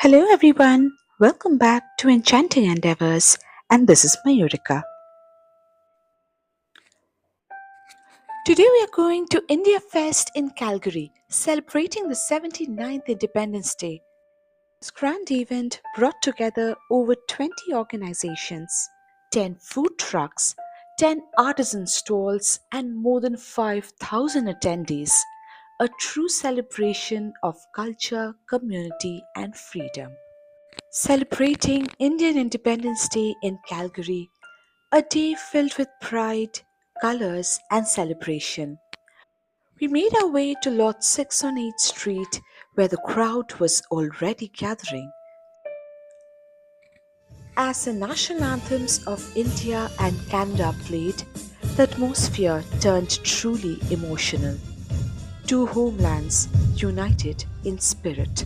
Hello everyone, welcome back to Enchanting Endeavors, and this is Mayurika. Today we are going to India Fest in Calgary, celebrating the 79th Independence Day. This grand event brought together over 20 organizations, 10 food trucks, 10 artisan stalls, and more than 5,000 attendees. A true celebration of culture, community, and freedom. Celebrating Indian Independence Day in Calgary, a day filled with pride, colors, and celebration. We made our way to Lot 6 on 8th Street, where the crowd was already gathering. As the national anthems of India and Canada played, the atmosphere turned truly emotional. Two homelands united in spirit.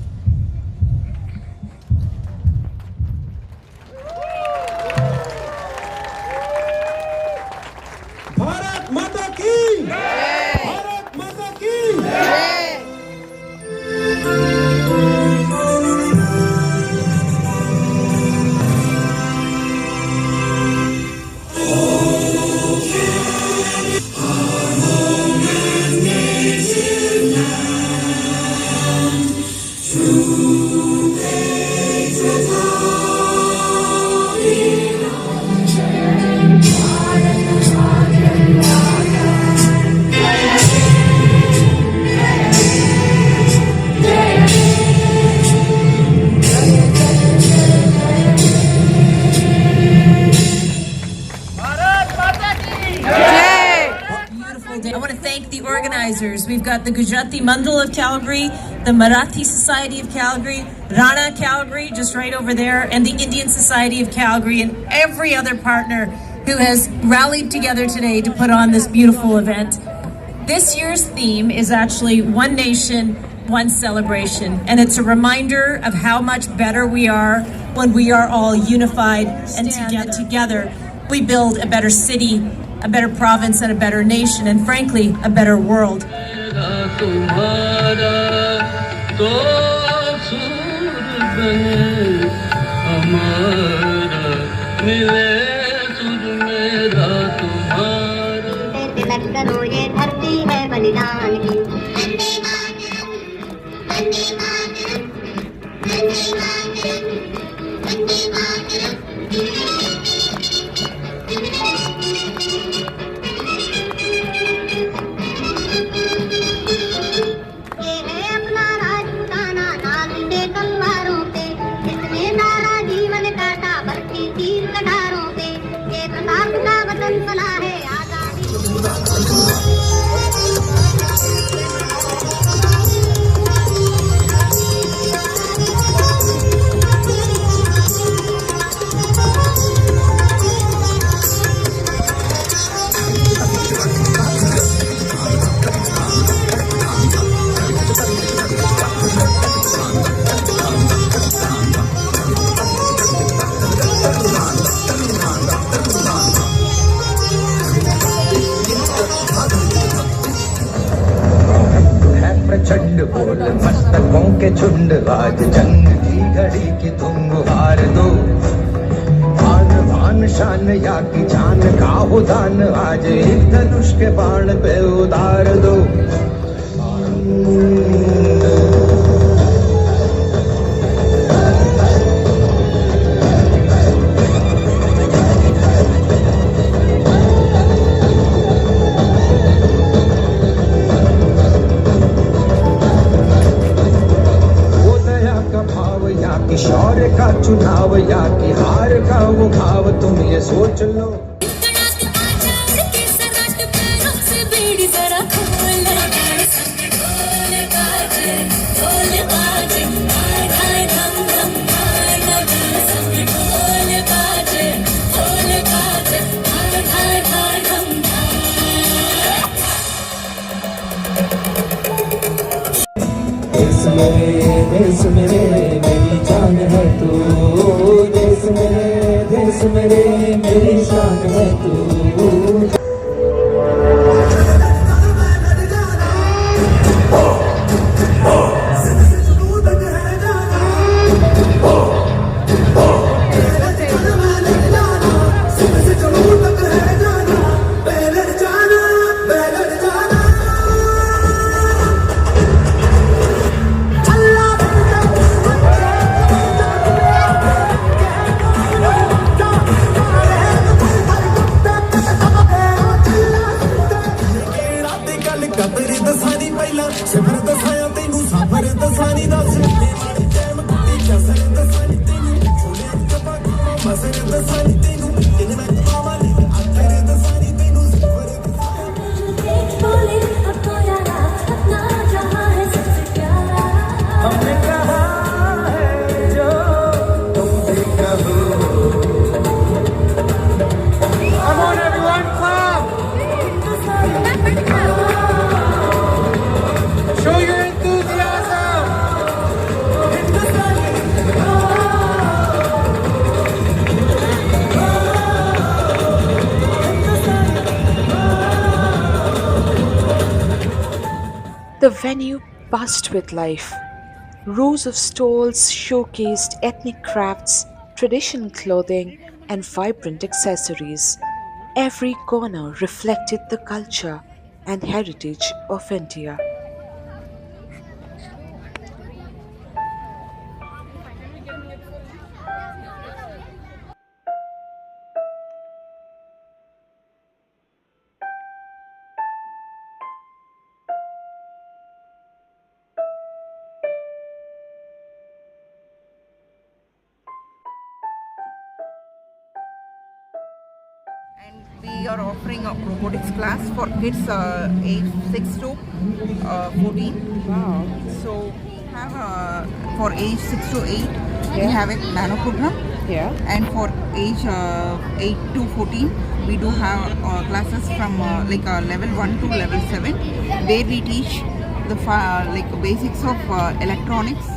Bharat माता की भारत माता की Beautiful day. I want to thank the organizers. We've got the Gujarati Mandal of Calgary, the Marathi Society of Calgary, Rana Calgary, just right over there, and the Indian Society of Calgary, and every other partner who has rallied together today to put on this beautiful event. This year's theme is actually One Nation, One Celebration, and it's a reminder of how much better we are when we are all unified and together. We build a better city, a better province, and a better nation, and frankly, a better world. तिलक करो ये धरती है बलिदान की वंदे मातरम वंदे मातरम वंदे मातरम ये है अपना राजपूताना नाम दे तलवारों पे जिसने सारा जीवन काटा भर्ती तीर कटारों पे ये प्रताप का वतन बना है आजादी है प्रचंड बोल मस्तकों के झुंड आज जंग की घड़ी की तुम हार दो आन बान शान या की जान का हो दान आज एक धनुष के बाण पे उतार दो वो दया का भाव या कि शौर्य का चुनाव या कि हार का वो भाव तुम ये सोच लो देश मेरे मेरी जान है तू देश मेरे मेरी शान है तू The venue buzzed with life. Rows of stalls showcased ethnic crafts, traditional clothing, and vibrant accessories. Every corner reflected the culture and heritage of India. And we are offering a robotics class for kids age 6 to 14. Wow. So we have for age 6 to 8, we have a nano program. Yeah. And for age 8 to 14, we do have classes from level 1 to level 7, where we teach the basics of electronics.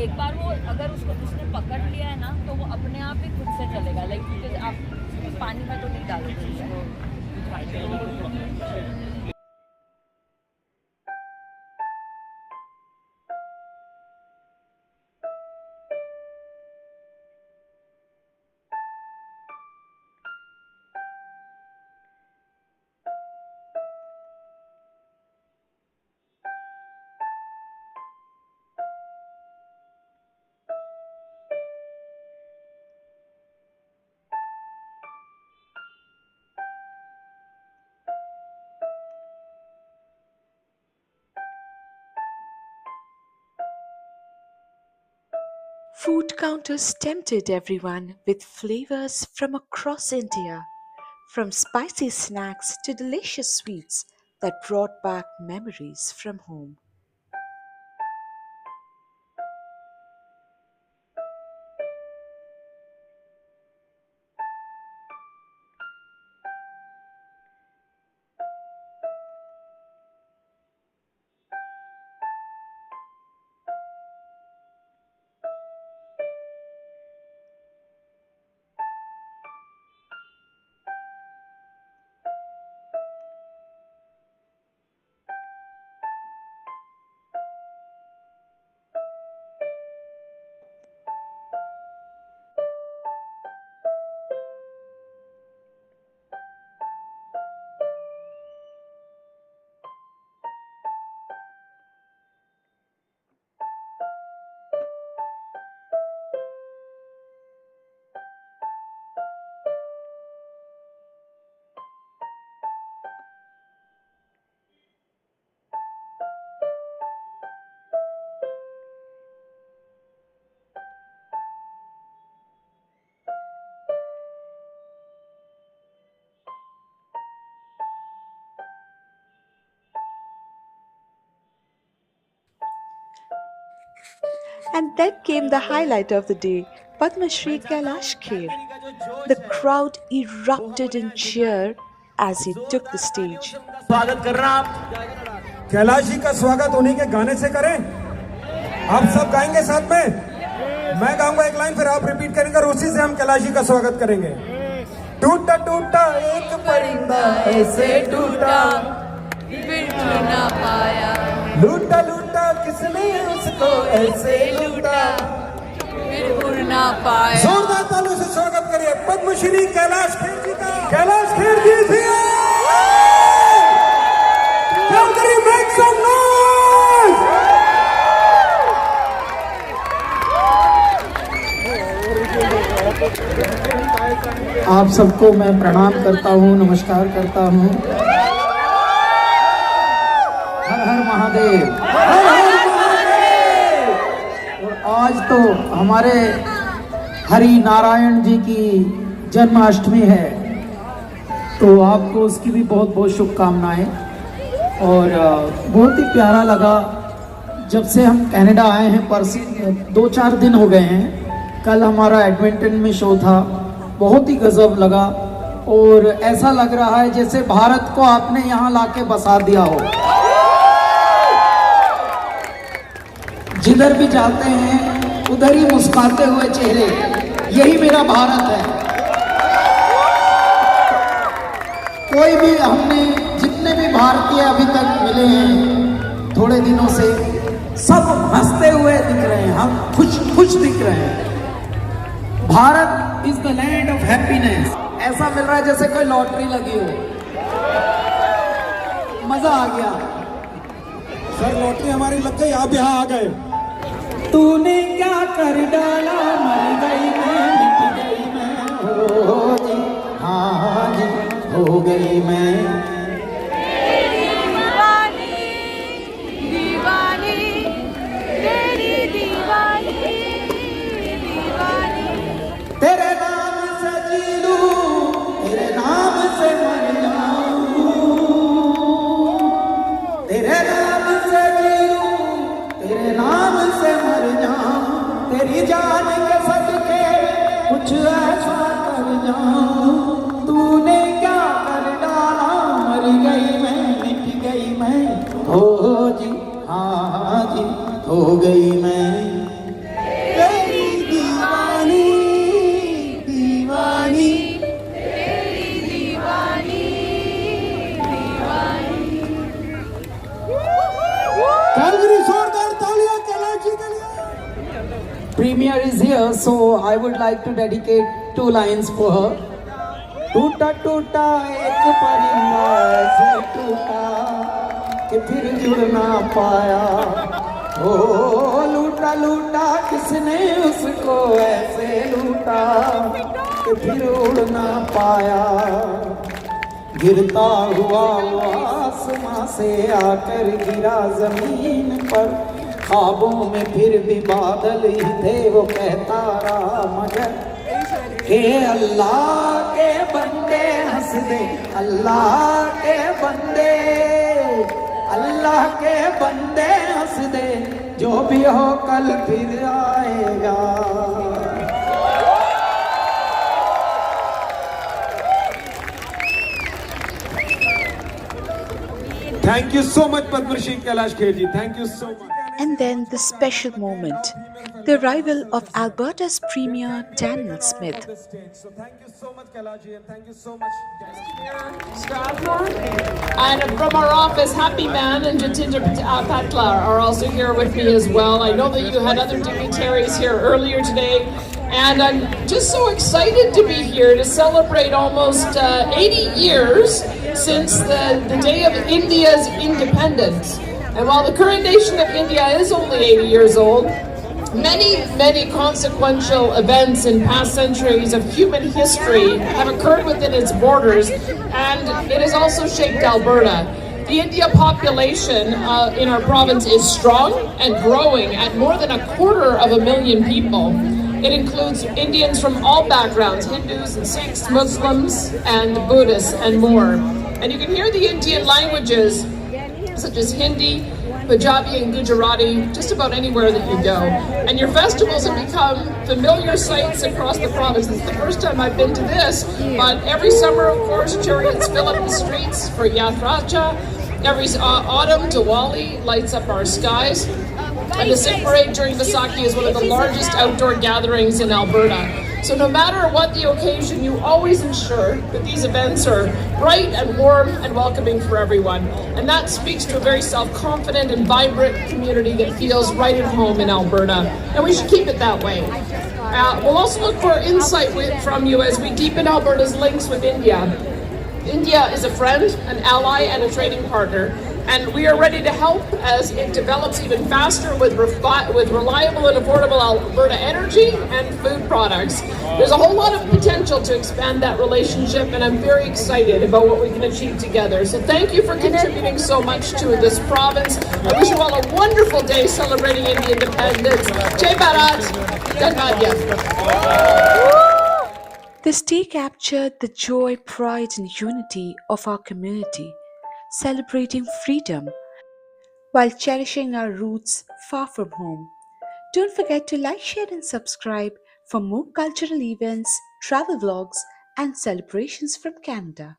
एक बार वो अगर उसने पकड़ लिया है ना तो वो अपने आप ही खुद से चलेगा लाइक आप पानी में तो नहीं डालोगे उसको। Food counters tempted everyone with flavors from across India, from spicy snacks to delicious sweets that brought back memories from home. And then came the highlight of the day, Padma Shri Kailash Kher. The crowd erupted in cheer as he took the stage. स्वागत कर रहा आप कैलाश जी का स्वागत उन्हीं के गाने से करें। आप सब गाएंगे साथ में, मैं गाऊंगा एक लाइन फिर आप रिपीट करेंगे और उसी से हम कैलाश जी का स्वागत करेंगे। टूटा टूटा एक परिंदा ऐसे टूटा फिर ना पाया, लूटा लूटा किसने उसको ऐसे लूटा फिर उड़ ना पाया। जोरदार तालियों से स्वागत करिए पद्मश्री कैलाश खेर जी का। कैलाश खेर जी थी Calgary, make some noise! आप सबको मैं प्रणाम करता हूँ, नमस्कार करता हूँ। हर हर महादेव। और आज तो हमारे हरि नारायण जी की जन्माष्टमी है। तो आपको उसकी भी बहुत बहुत शुभकामनाएं। और बहुत ही प्यारा लगा जब से हम कनाडा आए हैं, 2-4 दिन हो गए हैं। कल हमारा एडमिंटन में शो था, बहुत ही गजब लगा और ऐसा लग रहा है जैसे भारत को आपने यहाँ लाके बसा दिया हो। जिधर भी जाते हैं उधर ही मुस्कुराते हुए चेहरे, यही मेरा भारत है। कोई भी, हमने जितने भी भारतीय अभी तक मिले हैं थोड़े दिनों से, सब हंसते हुए दिख रहे हैं, हम खुश दिख रहे हैं। Bharat is the land of happiness. ऐसा मिल रहा है जैसे कोई लॉटरी लगी हो, मजा आ गया। सर लॉटरी हमारी लग गई, आप यहाँ आ गए। तूने क्या कर डाला, मर गई मैं, मिट गई मैं, हो जी, हाँ जी, हो गई मैं। तेरे नाम से जी लूं, तेरे नाम से मर जाऊं, तेरे नाम से जी लूं, तेरे नाम से मर जाऊं, तेरी जान के सदके कुछ ऐसा कर जाऊं। तूने क्या कर डाला, मर गई मैं, मिट गई मैं, हो जी, हाँ जी, हो गई मैं। Premier is here, so I would like to dedicate 2 lines for her. टूटा टूटा एक परिंदा ऐसे टूटा कि फिर जुड़ ना पाया, ओ लूटा लूटा किसने उसको ऐसे लूटा कि फिर उड़ ना पाया। गिरता हुआ वो आसमां से आकर गिरा जमीन पर, ख्वाबों में फिर भी बादल ही थे, वो कहता रहा मगर हे अल्लाह के बंदे हंस दे, अल्लाह के बंदे, अल्लाह के बंदे हंस दे, जो भी हो कल फिर आएगा। Thank you so much Padmashri Kailash Kher ji, thank you so much. And then the special moment, the arrival of Alberta's premier Daniel Smith. So thank you so much Kailash ji, and thank you so much Strathmore. And from our office, Happy Man and Jatinder Patla are also here with me as well. I know that you had other dignitaries here earlier today, and I'm just so excited to be here to celebrate almost 80 years since the day of India's independence. And while the current nation of India is only 80 years old, many consequential events in past centuries of human history have occurred within its borders, and it has also shaped Alberta. The India population in our province is strong and growing at more than 250,000 people. It includes Indians from all backgrounds, Hindus and Sikhs, Muslims and Buddhists and more. And you can hear the Indian languages such as Hindi, Punjabi and Gujarati just about anywhere that you go. And your festivals have become familiar sights across the province. This is the first time I've been to this, but every summer, of course, chariots fill up the streets for Yatracha. Every autumn, Diwali lights up our skies. And the Sikh Parade during Vaisakhi is one of the largest outdoor gatherings in Alberta. So no matter what the occasion, you always ensure that these events are bright and warm and welcoming for everyone. And that speaks to a very self-confident and vibrant community that feels right at home in Alberta. And we should keep it that way. We'll also look for insight from you as we deepen Alberta's links with India. India is a friend, an ally, and a trading partner. And we are ready to help as it develops even faster with reliable and affordable Alberta energy and food products. There's a whole lot of potential to expand that relationship, and I'm very excited about what we can achieve together. So thank you for contributing so much to this province. I wish you all a wonderful day celebrating Indian independence. Jai Bharat, Dhanvadya. This day captured the joy, pride, and unity of our community, celebrating freedom while cherishing our roots far from home. Don't forget to like, share, and subscribe for more cultural events, travel vlogs, and celebrations from Canada.